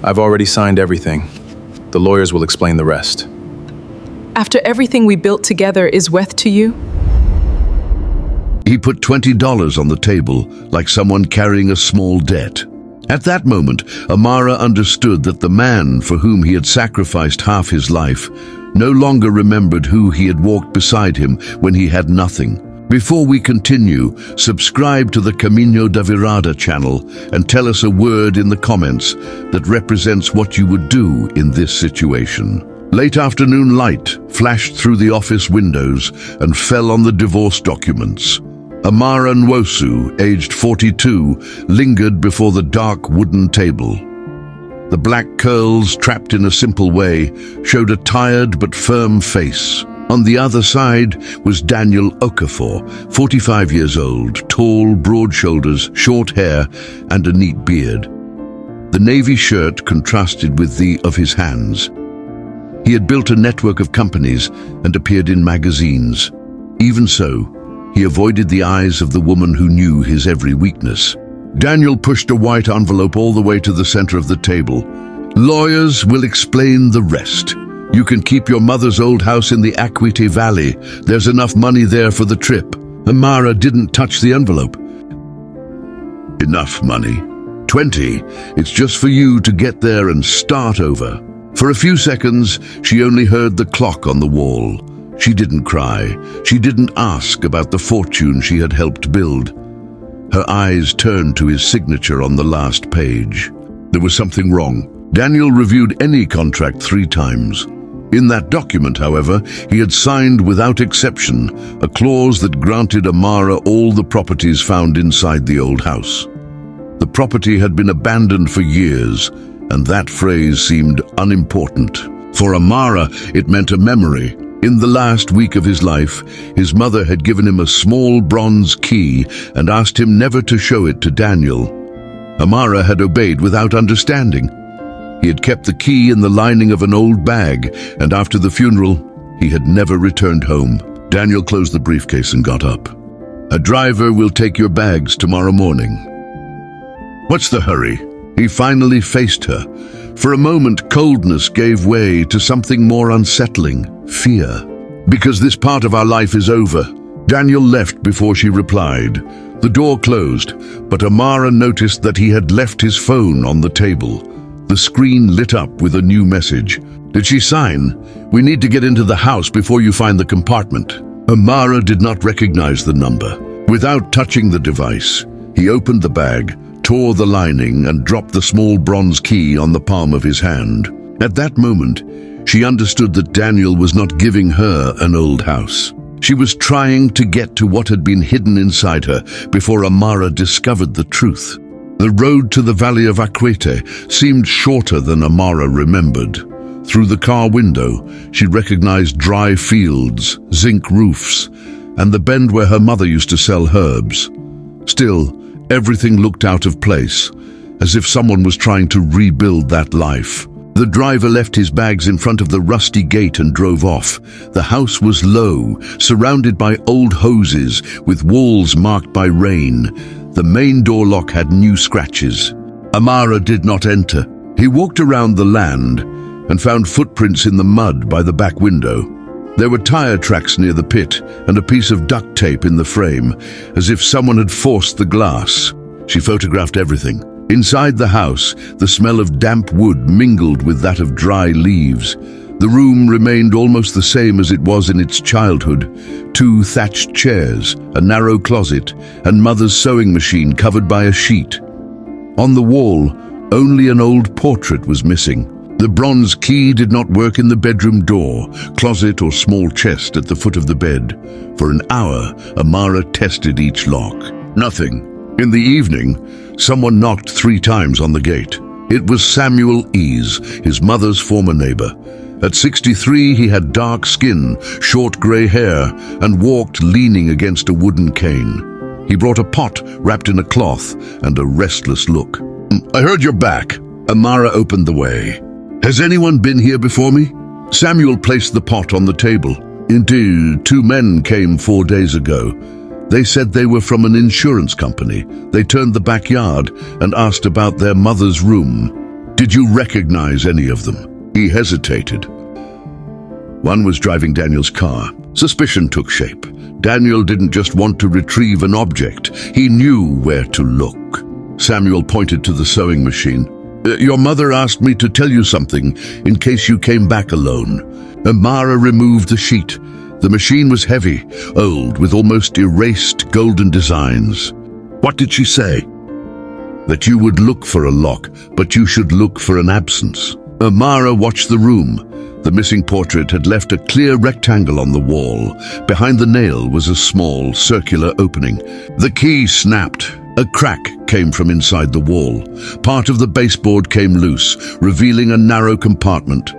I've already signed everything. The lawyers will explain the rest. After everything we built together is worth to you? He put $20 on the table, like someone carrying a small debt. At that moment, Amara understood that the man for whom he had sacrificed half his life no longer remembered who he had walked beside him when he had nothing. Before we continue, subscribe to the Camino da Virada channel and tell us a word in the comments that represents what you would do in this situation. Late afternoon light flashed through the office windows and fell on the divorce documents. Amara Nwosu, aged 42, lingered before the dark wooden table. The black curls, trapped in a simple way, showed a tired but firm face. On the other side was Daniel Okafor, 45 years old, tall, broad shoulders, short hair, and a neat beard. The navy shirt contrasted with the of his hands. He had built a network of companies and appeared in magazines. Even so, he avoided the eyes of the woman who knew his every weakness. Daniel pushed a white envelope all the way to the center of the table. Lawyers will explain the rest. You can keep your mother's old house in the Akwete Valley. There's enough money there for the trip. Amara didn't touch the envelope. Enough money? 20. It's just for you to get there and start over. For a few seconds, she only heard the clock on the wall. She didn't cry. She didn't ask about the fortune she had helped build. Her eyes turned to his signature on the last page. There was something wrong. Daniel reviewed any contract 3 times. In that document, however, he had signed without exception a clause that granted Amara all the properties found inside the old house. The property had been abandoned for years, and that phrase seemed unimportant. For Amara, it meant a memory. In the last week of his life, his mother had given him a small bronze key and asked him never to show it to Daniel. Amara had obeyed without understanding. He had kept the key in the lining of an old bag, and after the funeral, he had never returned home. Daniel closed the briefcase and got up. A driver will take your bags tomorrow morning. What's the hurry? He finally faced her. For a moment, coldness gave way to something more unsettling, fear. Because this part of our life is over. Daniel left before she replied. The door closed, but Amara noticed that he had left his phone on the table. The screen lit up with a new message. Did she sign? We need to get into the house before you find the compartment. Amara did not recognize the number. Without touching the device, he opened the bag, tore the lining, and dropped the small bronze key on the palm of his hand. At that moment, she understood that Daniel was not giving her an old house. She was trying to get to what had been hidden inside her before Amara discovered the truth. The road to the Valley of Akwete seemed shorter than Amara remembered. Through the car window, she recognized dry fields, zinc roofs, and the bend where her mother used to sell herbs. Still, everything looked out of place, as if someone was trying to rebuild that life. The driver left his bags in front of the rusty gate and drove off. The house was low, surrounded by old hoses, with walls marked by rain. The main door lock had new scratches. Amara did not enter. He walked around the land and found footprints in the mud by the back window. There were tire tracks near the pit and a piece of duct tape in the frame, as if someone had forced the glass. She photographed everything. Inside the house, the smell of damp wood mingled with that of dry leaves. The room remained almost the same as it was in its childhood. 2 thatched chairs, a narrow closet, and Mother's sewing machine covered by a sheet. On the wall, only an old portrait was missing. The bronze key did not work in the bedroom door, closet, or small chest at the foot of the bed. For an hour, Amara tested each lock. Nothing. In the evening, someone knocked 3 times on the gate. It was Samuel Ease, his mother's former neighbor. At 63, he had dark skin, short gray hair, and walked leaning against a wooden cane. He brought a pot wrapped in a cloth and a restless look. "I heard you're back." Amara opened the way. "Has anyone been here before me?" Samuel placed the pot on the table. "Indeed, 2 men came 4 days ago. They said they were from an insurance company. They turned the backyard and asked about their mother's room." Did you recognize any of them? He hesitated. One was driving Daniel's car. Suspicion took shape. Daniel didn't just want to retrieve an object. He knew where to look. Samuel pointed to the sewing machine. Your mother asked me to tell you something in case you came back alone. Amara removed the sheet. The machine was heavy, old, with almost erased golden designs. What did she say? That you would look for a lock, but you should look for an absence. Amara watched the room. The missing portrait had left a clear rectangle on the wall. Behind the nail was a small, circular opening. The key snapped. A crack came from inside the wall. Part of the baseboard came loose, revealing a narrow compartment.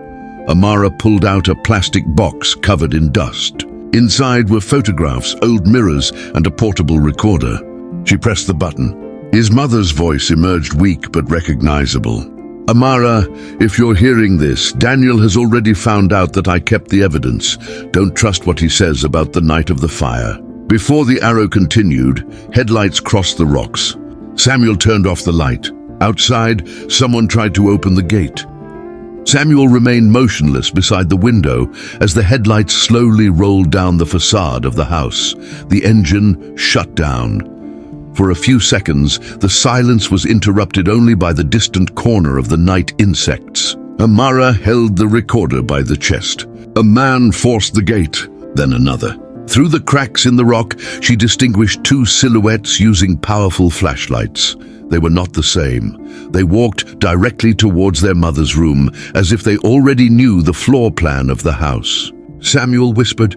Amara pulled out a plastic box covered in dust. Inside were photographs, old mirrors, and a portable recorder. She pressed the button. His mother's voice emerged weak but recognizable. Amara, if you're hearing this, Daniel has already found out that I kept the evidence. Don't trust what he says about the night of the fire. Before the arrow continued, headlights crossed the rocks. Samuel turned off the light. Outside, someone tried to open the gate. Samuel remained motionless beside the window as the headlights slowly rolled down the facade of the house. The engine shut down. For a few seconds, the silence was interrupted only by the distant corner of the night insects. Amara held the recorder by the chest. A man forced the gate, then another. Through the cracks in the rock, she distinguished two silhouettes using powerful flashlights. They were not the same. They walked directly towards their mother's room, as if they already knew the floor plan of the house. Samuel whispered.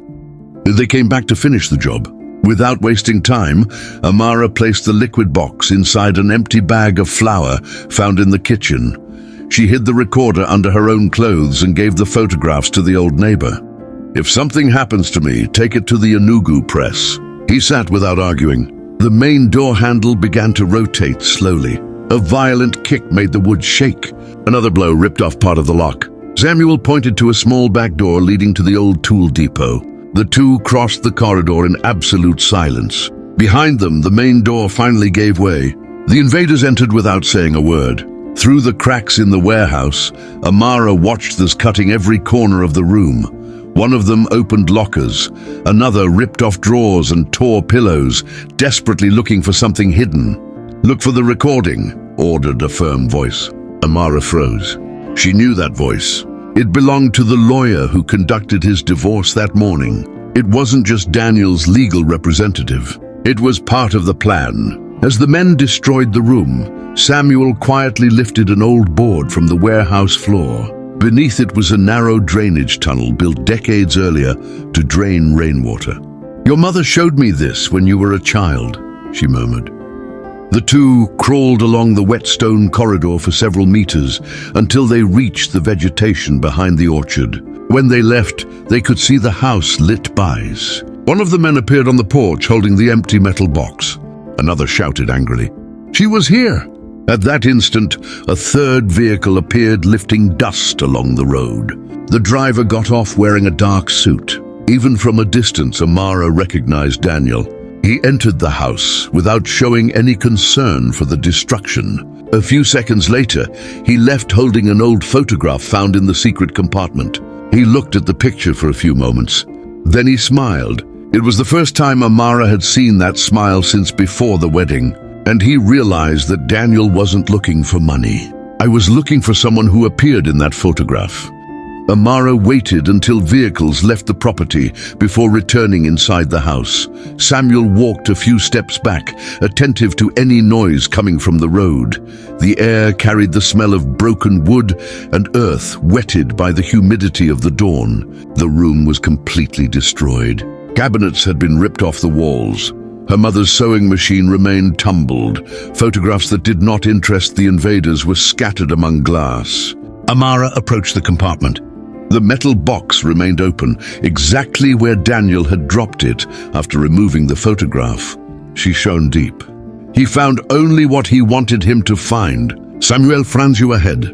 They came back to finish the job. Without wasting time, Amara placed the liquid box inside an empty bag of flour found in the kitchen. She hid the recorder under her own clothes and gave the photographs to the old neighbor. If something happens to me, take it to the Enugu press. He sat without arguing. The main door handle began to rotate slowly. A violent kick made the wood shake. Another blow ripped off part of the lock. Samuel pointed to a small back door leading to the old tool depot. The two crossed the corridor in absolute silence. Behind them, the main door finally gave way. The invaders entered without saying a word. Through the cracks in the warehouse, Amara watched them cutting every corner of the room. One of them opened lockers. Another ripped off drawers and tore pillows, desperately looking for something hidden. Look for the recording, ordered a firm voice. Amara froze. She knew that voice. It belonged to the lawyer who conducted his divorce that morning. It wasn't just Daniel's legal representative. It was part of the plan. As the men destroyed the room, Samuel quietly lifted an old board from the warehouse floor. Beneath it was a narrow drainage tunnel built decades earlier to drain rainwater. Your mother showed me this when you were a child, she murmured. The two crawled along the wet stone corridor for several meters until they reached the vegetation behind the orchard. When they left, they could see the house lit by. One of the men appeared on the porch holding the empty metal box. Another shouted angrily, "She was here!" At that instant, a third vehicle appeared lifting dust along the road. The driver got off wearing a dark suit. Even from a distance, Amara recognized Daniel. He entered the house without showing any concern for the destruction. A few seconds later, he left holding an old photograph found in the secret compartment. He looked at the picture for a few moments. Then he smiled. It was the first time Amara had seen that smile since before the wedding. And he realized that Daniel wasn't looking for money. I was looking for someone who appeared in that photograph. Amara waited until vehicles left the property before returning inside the house. Samuel walked a few steps back, attentive to any noise coming from the road. The air carried the smell of broken wood and earth wetted by the humidity of the dawn. The room was completely destroyed. Cabinets had been ripped off the walls. Her mother's sewing machine remained tumbled. Photographs that did not interest the invaders were scattered among glass. Amara approached the compartment. The metal box remained open, exactly where Daniel had dropped it after removing the photograph. She shone deep. He found only what he wanted him to find. Samuel Franzu ahead.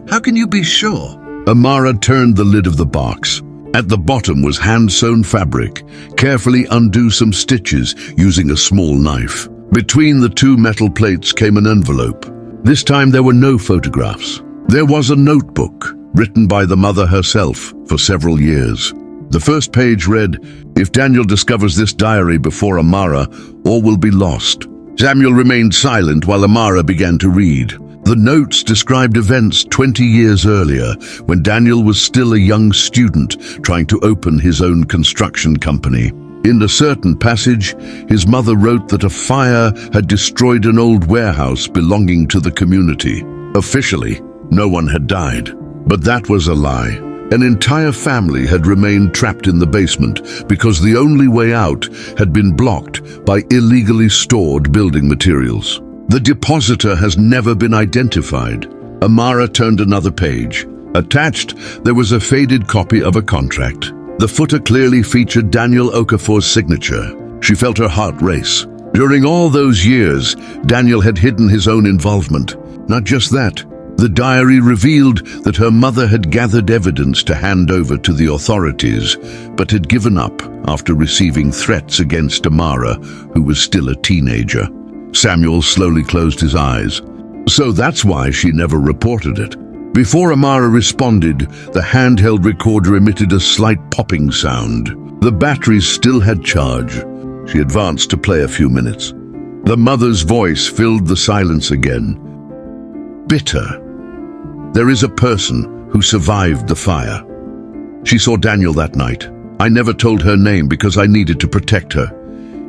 How can you be sure? Amara turned the lid of the box. At the bottom was hand-sewn fabric. Carefully undo some stitches using a small knife. Between the two metal plates came an envelope. This time there were no photographs. There was a notebook written by the mother herself for several years. The first page read, "If Daniel discovers this diary before Amara, all will be lost." Samuel remained silent while Amara began to read. The notes described events 20 years earlier, when Daniel was still a young student trying to open his own construction company. In a certain passage, his mother wrote that a fire had destroyed an old warehouse belonging to the community. Officially, no one had died. But that was a lie. An entire family had remained trapped in the basement because the only way out had been blocked by illegally stored building materials. The depositor has never been identified. Amara turned another page. Attached, there was a faded copy of a contract. The footer clearly featured Daniel Okafor's signature. She felt her heart race. During all those years, Daniel had hidden his own involvement. Not just that, the diary revealed that her mother had gathered evidence to hand over to the authorities, but had given up after receiving threats against Amara, who was still a teenager. Samuel slowly closed his eyes. So that's why she never reported it. Before Amara responded, the handheld recorder emitted a slight popping sound. The batteries still had charge. She advanced to play a few minutes. The mother's voice filled the silence again. Bitter. There is a person who survived the fire. She saw Daniel that night. I never told her name because I needed to protect her.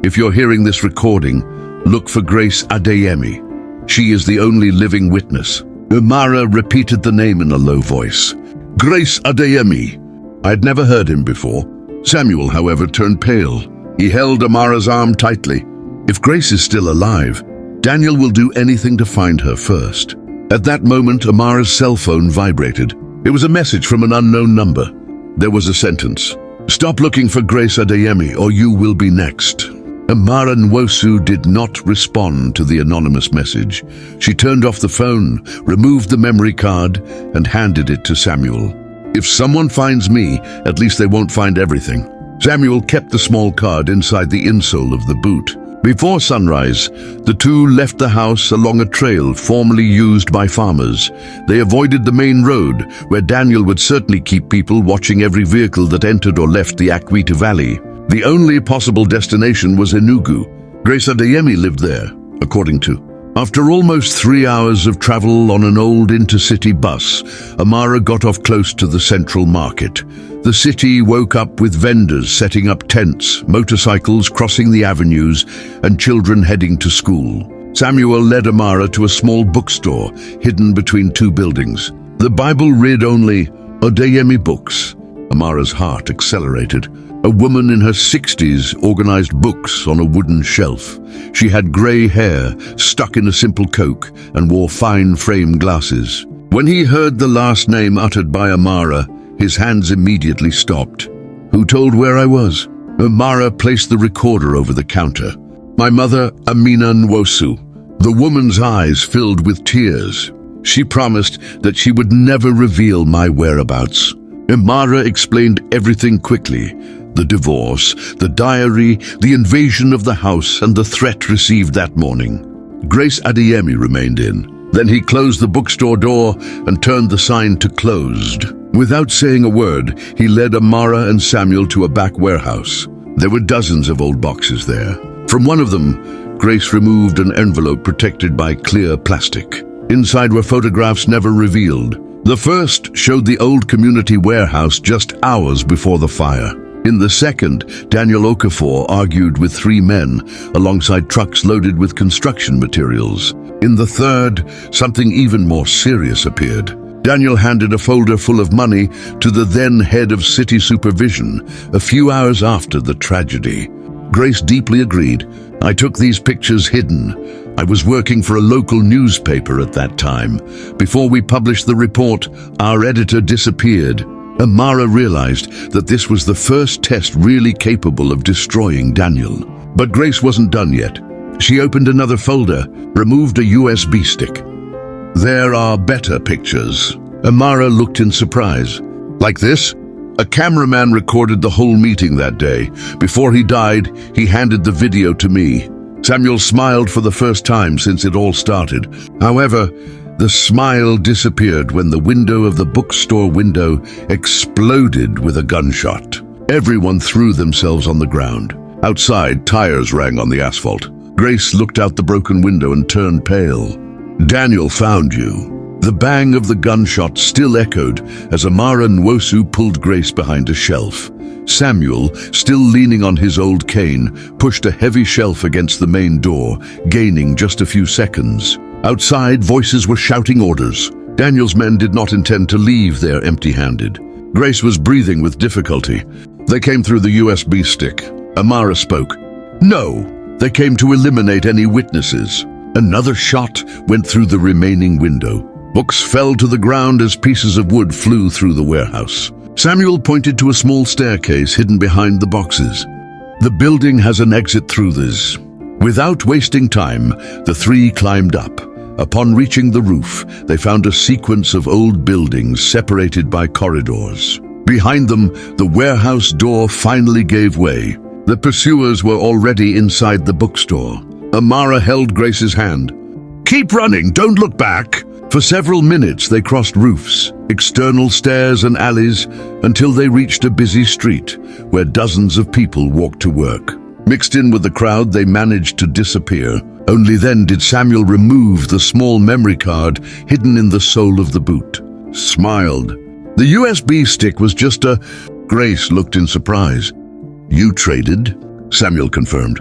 If you're hearing this recording, look for Grace Adeyemi. She is the only living witness. Amara repeated the name in a low voice. Grace Adeyemi. I had never heard him before. Samuel, however, turned pale. He held Amara's arm tightly. If Grace is still alive, Daniel will do anything to find her first. At that moment, Amara's cell phone vibrated. It was a message from an unknown number. There was a sentence. Stop looking for Grace Adeyemi or you will be next. Amara Nwosu did not respond to the anonymous message. She turned off the phone, removed the memory card, and handed it to Samuel. If someone finds me, at least they won't find everything. Samuel kept the small card inside the insole of the boot. Before sunrise, the two left the house along a trail formerly used by farmers. They avoided the main road, where Daniel would certainly keep people watching every vehicle that entered or left the Akwita Valley. The only possible destination was Enugu. Grace Adeyemi lived there, according to. After almost 3 hours of travel on an old intercity bus, Amara got off close to the central market. The city woke up with vendors setting up tents, motorcycles crossing the avenues, and children heading to school. Samuel led Amara to a small bookstore hidden between two buildings. The Bible read only, Adeyemi Books. Amara's heart accelerated. A woman in her 60s organized books on a wooden shelf. She had grey hair, stuck in a simple coke, and wore fine frame glasses. When he heard the last name uttered by Amara, his hands immediately stopped. Who told where I was? Amara placed the recorder over the counter. My mother, Amina Nwosu. The woman's eyes filled with tears. She promised that she would never reveal my whereabouts. Amara explained everything quickly. The divorce, the diary, the invasion of the house, and the threat received that morning. Grace Adeyemi remained in. Then he closed the bookstore door and turned the sign to closed. Without saying a word, he led Amara and Samuel to a back warehouse. There were dozens of old boxes there. From one of them, Grace removed an envelope protected by clear plastic. Inside were photographs never revealed. The first showed the old community warehouse just hours before the fire. In the second, Daniel Okafor argued with 3 men alongside trucks loaded with construction materials. In the third, something even more serious appeared. Daniel handed a folder full of money to the then head of city supervision a few hours after the tragedy. Grace deeply agreed. I took these pictures hidden. I was working for a local newspaper at that time. Before we published the report, our editor disappeared. Amara realized that this was the first test really capable of destroying Daniel. But Grace wasn't done yet. She opened another folder, removed a USB stick. There are better pictures. Amara looked in surprise. Like this? A cameraman recorded the whole meeting that day. Before he died, he handed the video to me. Samuel smiled for the first time since it all started. However, The smile disappeared when the window of the bookstore window exploded with a gunshot. Everyone threw themselves on the ground. Outside, tires rang on the asphalt. Grace looked out the broken window and turned pale. "Daniel found you." The bang of the gunshot still echoed as Amara Nwosu pulled Grace behind a shelf. Samuel, still leaning on his old cane, pushed a heavy shelf against the main door, gaining just a few seconds. Outside, voices were shouting orders. Daniel's men did not intend to leave there empty-handed. Grace was breathing with difficulty. They came through the USB stick. Amara spoke. "No, they came to eliminate any witnesses." Another shot went through the remaining window. Books fell to the ground as pieces of wood flew through the warehouse. Samuel pointed to a small staircase hidden behind the boxes. "The building has an exit through this." Without wasting time, the three climbed up. Upon reaching the roof, they found a sequence of old buildings separated by corridors. Behind them, the warehouse door finally gave way. The pursuers were already inside the bookstore. Amara held Grace's hand. "Keep running, don't look back." For several minutes they crossed roofs, external stairs and alleys, until they reached a busy street where dozens of people walked to work. Mixed in with the crowd, they managed to disappear. Only then did Samuel remove the small memory card hidden in the sole of the boot. Smiled. The USB stick was just a... Grace looked in surprise. "You traded?" Samuel confirmed.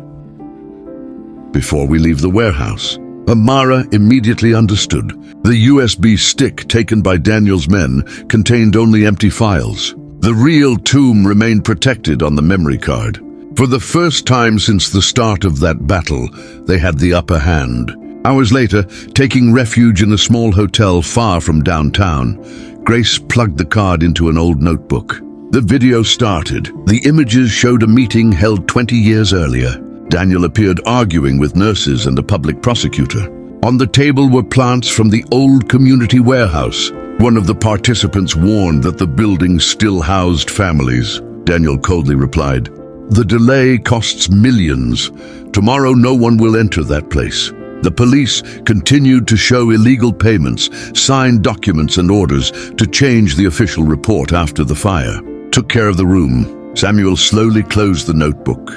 "Before we leave the warehouse." Amara immediately understood. The USB stick taken by Daniel's men contained only empty files. The real tomb remained protected on the memory card. For the first time since the start of that battle, they had the upper hand. Hours later, taking refuge in a small hotel far from downtown, Grace plugged the card into an old notebook. The video started. The images showed a meeting held 20 years earlier. Daniel appeared arguing with nurses and a public prosecutor. On the table were plants from the old community warehouse. One of the participants warned that the building still housed families. Daniel coldly replied, "The delay costs millions. Tomorrow no one will enter that place." The police continued to show illegal payments, signed documents and orders to change the official report after the fire. Took care of the room. Samuel slowly closed the notebook.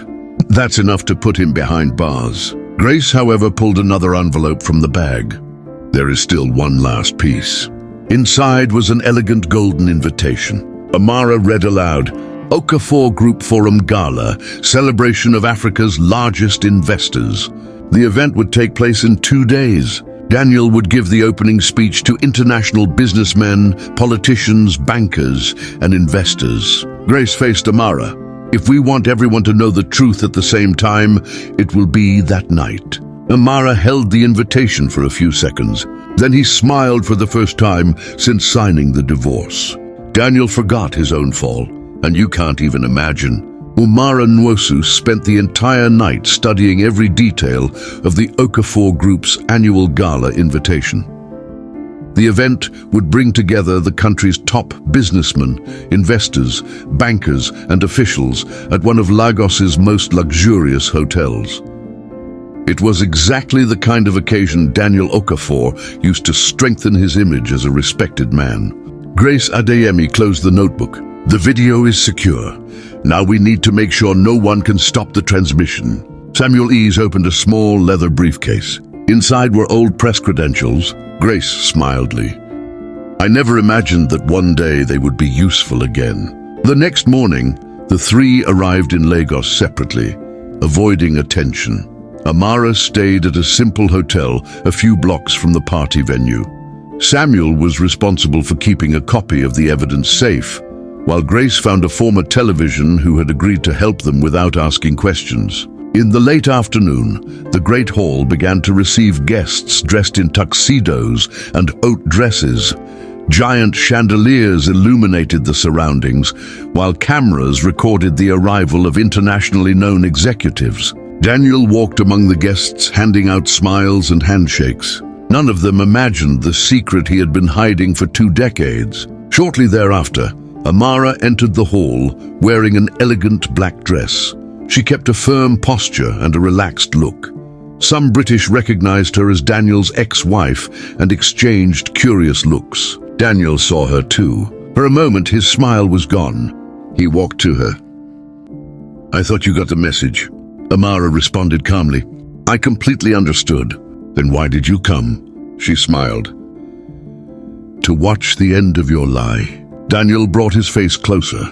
That's enough to put him behind bars. Grace, however, pulled another envelope from the bag. There is still one last piece. Inside was an elegant golden invitation. Amara read aloud, "Okafor Group Forum Gala, celebration of Africa's largest investors." The event would take place in 2 days. Daniel would give the opening speech to international businessmen, politicians, bankers, and investors. Grace faced Amara. "If we want everyone to know the truth at the same time, it will be that night." Amara held the invitation for a few seconds. Then he smiled for the first time since signing the divorce. Daniel forgot his own fall, and you can't even imagine. Amara Nwosu spent the entire night studying every detail of the Okafor Group's annual gala invitation. The event would bring together the country's top businessmen, investors, bankers, and officials at one of Lagos's most luxurious hotels. It was exactly the kind of occasion Daniel Okafor used to strengthen his image as a respected man. Grace Adeyemi closed the notebook. "The video is secure. Now we need to make sure no one can stop the transmission." Samuel Ease opened a small leather briefcase. Inside were old press credentials. Grace smiled. "I never imagined that one day they would be useful again." The next morning, the three arrived in Lagos separately, avoiding attention. Amara stayed at a simple hotel a few blocks from the party venue. Samuel was responsible for keeping a copy of the evidence safe, while Grace found a former television who had agreed to help them without asking questions. In the late afternoon, the Great Hall began to receive guests dressed in tuxedos and haute dresses. Giant chandeliers illuminated the surroundings, while cameras recorded the arrival of internationally known executives. Daniel walked among the guests, handing out smiles and handshakes. None of them imagined the secret he had been hiding for 2 decades. Shortly thereafter, Amara entered the hall wearing an elegant black dress. She kept a firm posture and a relaxed look. Some British recognized her as Daniel's ex-wife and exchanged curious looks. Daniel saw her too. For a moment, his smile was gone. He walked to her. "I thought you got the message." Amara responded calmly. "I completely understood." "Then why did you come?" She smiled. "To watch the end of your lie." Daniel brought his face closer.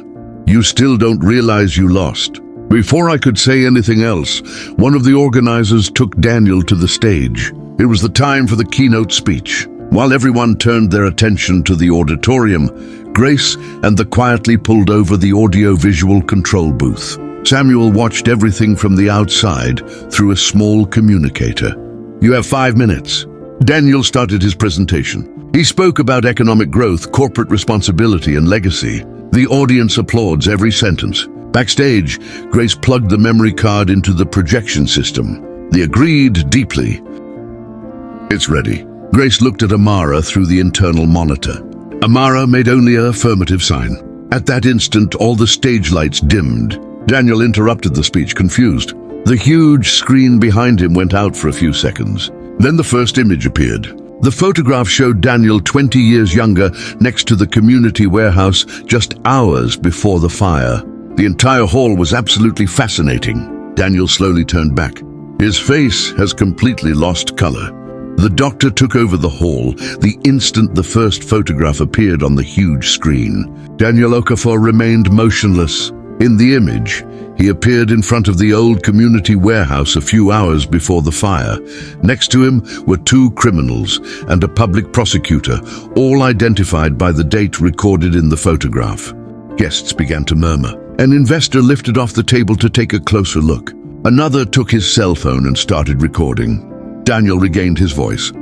"You still don't realize you lost." Before I could say anything else, one of the organizers took Daniel to the stage. It was the time for the keynote speech. While everyone turned their attention to the auditorium, Grace and the quietly pulled over the audio-visual control booth. Samuel watched everything from the outside through a small communicator. "You have 5 minutes." Daniel started his presentation. He spoke about economic growth, corporate responsibility, and legacy. The audience applauds every sentence. Backstage, Grace plugged the memory card into the projection system. They agreed deeply. "It's ready." Grace looked at Amara through the internal monitor. Amara made only an affirmative sign. At that instant, all the stage lights dimmed. Daniel interrupted the speech, confused. The huge screen behind him went out for a few seconds. Then the first image appeared. The photograph showed Daniel 20 years younger next to the community warehouse just hours before the fire. The entire hall was absolutely fascinating. Daniel slowly turned back. His face has completely lost color. The doctor took over the hall the instant the first photograph appeared on the huge screen. Daniel Okafor remained motionless. In the image, he appeared in front of the old community warehouse a few hours before the fire. Next to him were 2 criminals and a public prosecutor, all identified by the date recorded in the photograph. Guests began to murmur. An investor lifted off the table to take a closer look. Another took his cell phone and started recording. Daniel regained his voice.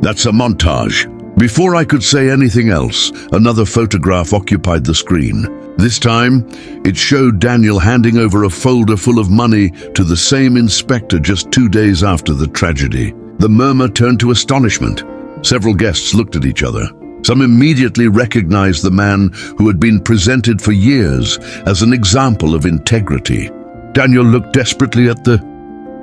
"That's a montage." Before I could say anything else, another photograph occupied the screen. This time, it showed Daniel handing over a folder full of money to the same inspector just 2 days after the tragedy. The murmur turned to astonishment. Several guests looked at each other. Some immediately recognized the man who had been presented for years as an example of integrity. Daniel looked desperately at the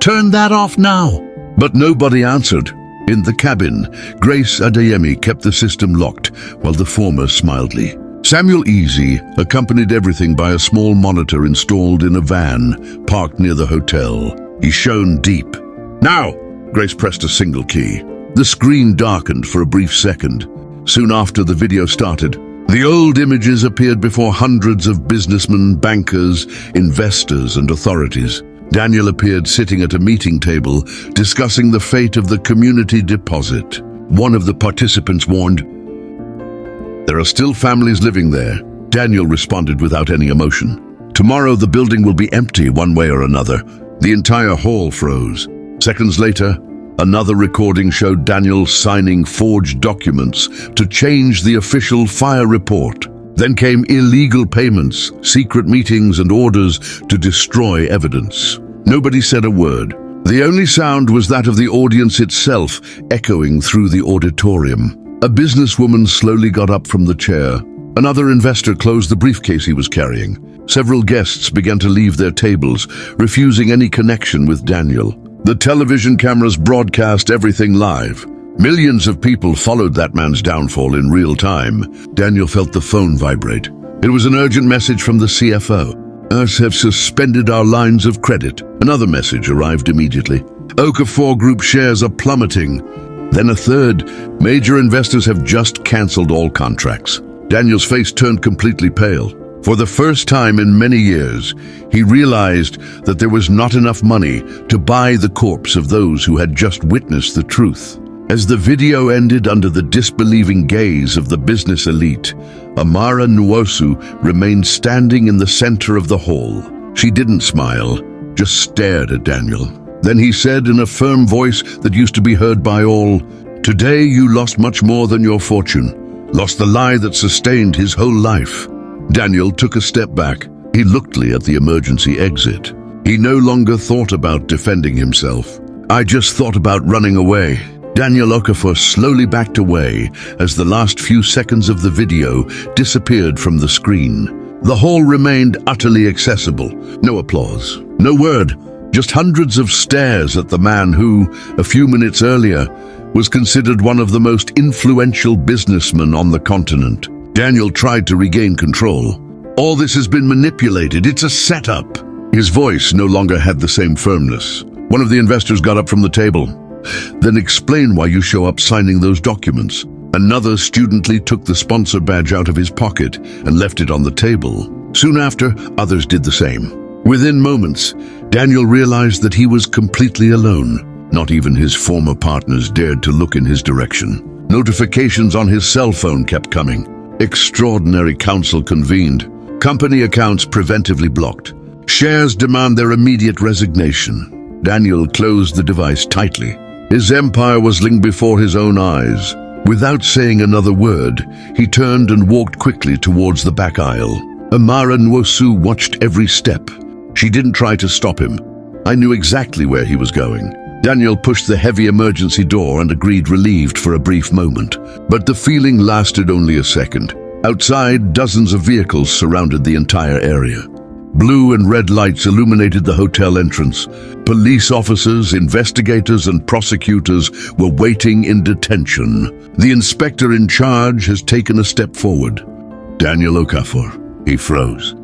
"Turn that off now!" But nobody answered. In the cabin, Grace Adeyemi kept the system locked while the former smilingly. Samuel Easy accompanied everything by a small monitor installed in a van parked near the hotel. He shone deep. "Now!" Grace pressed a single key. The screen darkened for a brief second. Soon after the video started, the old images appeared before hundreds of businessmen, bankers, investors, and authorities. Daniel appeared sitting at a meeting table, discussing the fate of the community deposit. One of the participants warned, "There are still families living there." Daniel responded without any emotion. "Tomorrow the building will be empty one way or another." The entire hall froze. Seconds later, another recording showed Daniel signing forged documents to change the official fire report. Then came illegal payments, secret meetings, and orders to destroy evidence. Nobody said a word. The only sound was that of the audience itself, echoing through the auditorium. A businesswoman slowly got up from the chair. Another investor closed the briefcase he was carrying. Several guests began to leave their tables, refusing any connection with Daniel. The television cameras broadcast everything live. Millions of people followed that man's downfall in real time. Daniel felt the phone vibrate. It was an urgent message from the CFO. "Us have suspended our lines of credit." Another message arrived immediately. Okafor Group shares are plummeting. Then a third. Major investors have just cancelled all contracts. Daniel's face turned completely pale. For the first time in many years, he realized that there was not enough money to buy the corpse of those who had just witnessed the truth. As the video ended under the disbelieving gaze of the business elite, Amara Nwosu remained standing in the center of the hall. She didn't smile, just stared at Daniel. Then he said in a firm voice that used to be heard by all, "Today you lost much more than your fortune, lost the lie that sustained his whole life." Daniel took a step back. He looked at the emergency exit. He no longer thought about defending himself. "I just thought about running away." Daniel Okafor slowly backed away as the last few seconds of the video disappeared from the screen. The hall remained utterly accessible. No applause, no word, just hundreds of stares at the man who, a few minutes earlier, was considered one of the most influential businessmen on the continent. Daniel tried to regain control. All this has been manipulated. It's a setup. His voice no longer had the same firmness. One of the investors got up from the table. Then explain why you show up signing those documents. Another studently took the sponsor badge out of his pocket and left it on the table. Soon after, others did the same. Within moments, Daniel realized that he was completely alone. Not even his former partners dared to look in his direction. Notifications on his cell phone kept coming. Extraordinary council convened. Company accounts preventively blocked. Shares demand their immediate resignation. Daniel closed the device tightly. His empire was linked before his own eyes. Without saying another word, he turned and walked quickly towards the back aisle. Amara Nwosu watched every step. She didn't try to stop him. I knew exactly where he was going. Daniel pushed the heavy emergency door and agreed, relieved for a brief moment. But the feeling lasted only a second. Outside, dozens of vehicles surrounded the entire area. Blue and red lights illuminated the hotel entrance. Police officers, investigators, and prosecutors were waiting in detention. The inspector in charge has taken a step forward. Daniel Okafor. He froze.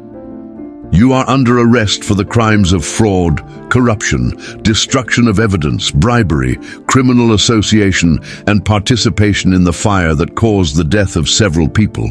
You are under arrest for the crimes of fraud, corruption, destruction of evidence, bribery, criminal association, and participation in the fire that caused the death of several people.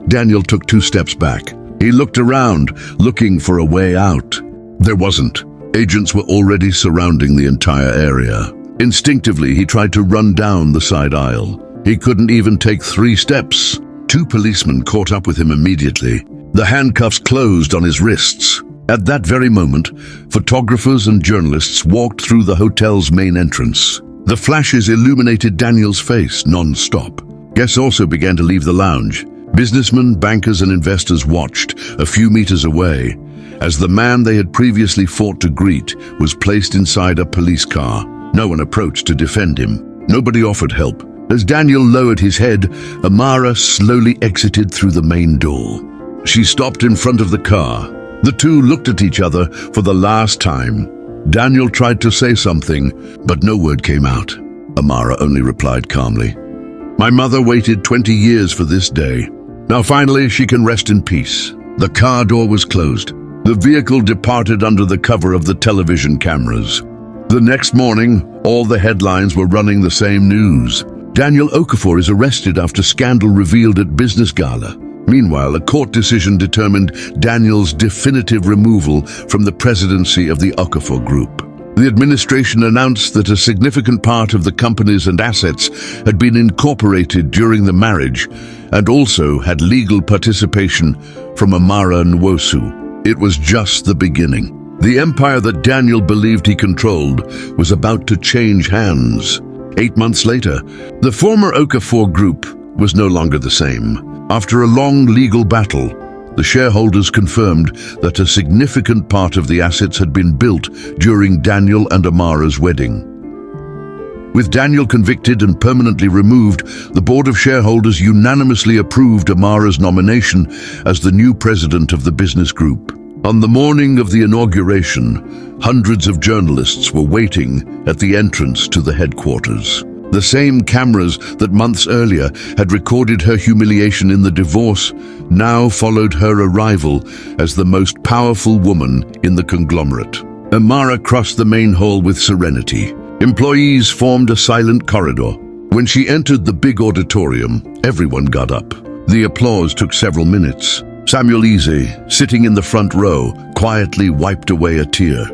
Daniel took 2 steps back. He looked around, looking for a way out. There wasn't. Agents were already surrounding the entire area. Instinctively, he tried to run down the side aisle. He couldn't even take 3 steps. 2 policemen caught up with him immediately. The handcuffs closed on his wrists. At that very moment, photographers and journalists walked through the hotel's main entrance. The flashes illuminated Daniel's face non-stop. Guests also began to leave the lounge. Businessmen, bankers, and investors watched, a few meters away, as the man they had previously fought to greet was placed inside a police car. No one approached to defend him. Nobody offered help. As Daniel lowered his head, Amara slowly exited through the main door. She stopped in front of the car. The two looked at each other for the last time. Daniel tried to say something, but no word came out. Amara only replied calmly, "My mother waited 20 years for this day. Now finally she can rest in peace." The car door was closed. The vehicle departed under the cover of the television cameras. The next morning, all the headlines were running the same news. Daniel Okafor is arrested after scandal revealed at business gala. Meanwhile, a court decision determined Daniel's definitive removal from the presidency of the Okafor Group. The administration announced that a significant part of the companies and assets had been incorporated during the marriage and also had legal participation from Amara Nwosu. It was just the beginning. The empire that Daniel believed he controlled was about to change hands. 8 months later, the former Okafor Group was no longer the same. After a long legal battle, the shareholders confirmed that a significant part of the assets had been built during Daniel and Amara's wedding. With Daniel convicted and permanently removed, the board of shareholders unanimously approved Amara's nomination as the new president of the business group. On the morning of the inauguration, hundreds of journalists were waiting at the entrance to the headquarters. The same cameras that months earlier had recorded her humiliation in the divorce now followed her arrival as the most powerful woman in the conglomerate. Amara crossed the main hall with serenity. Employees formed a silent corridor. When she entered the big auditorium, everyone got up. The applause took several minutes. Samuel Eze, sitting in the front row, quietly wiped away a tear.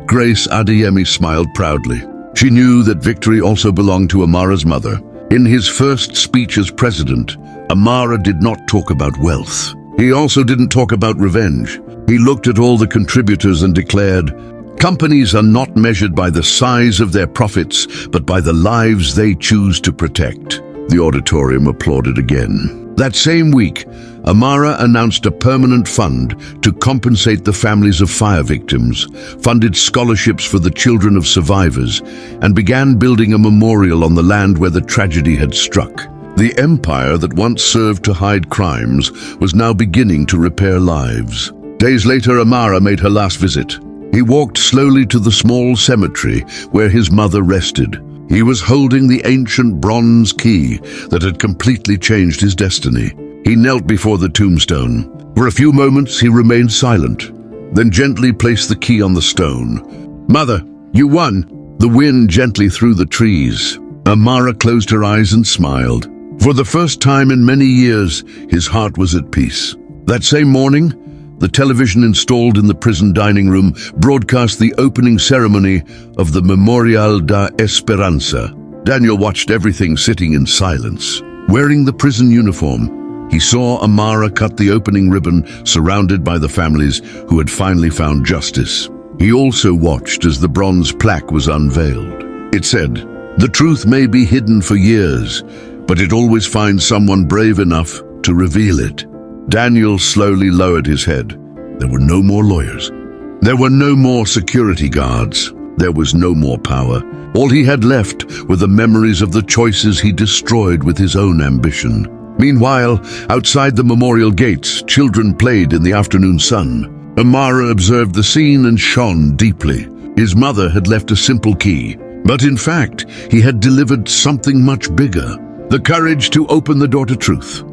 Grace Adeyemi smiled proudly. She knew that victory also belonged to Amara's mother. In his first speech as president, Amara did not talk about wealth. He also didn't talk about revenge. He looked at all the contributors and declared, "Companies are not measured by the size of their profits, but by the lives they choose to protect." The auditorium applauded again. That same week, Amara announced a permanent fund to compensate the families of fire victims, funded scholarships for the children of survivors, and began building a memorial on the land where the tragedy had struck. The empire that once served to hide crimes was now beginning to repair lives. Days later, Amara made her last visit. He walked slowly to the small cemetery where his mother rested. He was holding the ancient bronze key that had completely changed his destiny. He knelt before the tombstone. For a few moments he remained silent, then gently placed the key on the stone. "Mother, you won." The wind gently through the trees. Amara closed her eyes and smiled. For the first time in many years, his heart was at peace. That same morning, the television installed in the prison dining room broadcast the opening ceremony of the Memorial da Esperanza. Daniel watched everything sitting in silence. Wearing the prison uniform, he saw Amara cut the opening ribbon, surrounded by the families who had finally found justice. He also watched as the bronze plaque was unveiled. It said, "The truth may be hidden for years, but it always finds someone brave enough to reveal it." Daniel slowly lowered his head. There were no more lawyers. There were no more security guards. There was no more power. All he had left were the memories of the choices he destroyed with his own ambition. Meanwhile, outside the memorial gates, children played in the afternoon sun. Amara observed the scene and shone deeply. His mother had left a simple key, but in fact, he had delivered something much bigger: the courage to open the door to truth.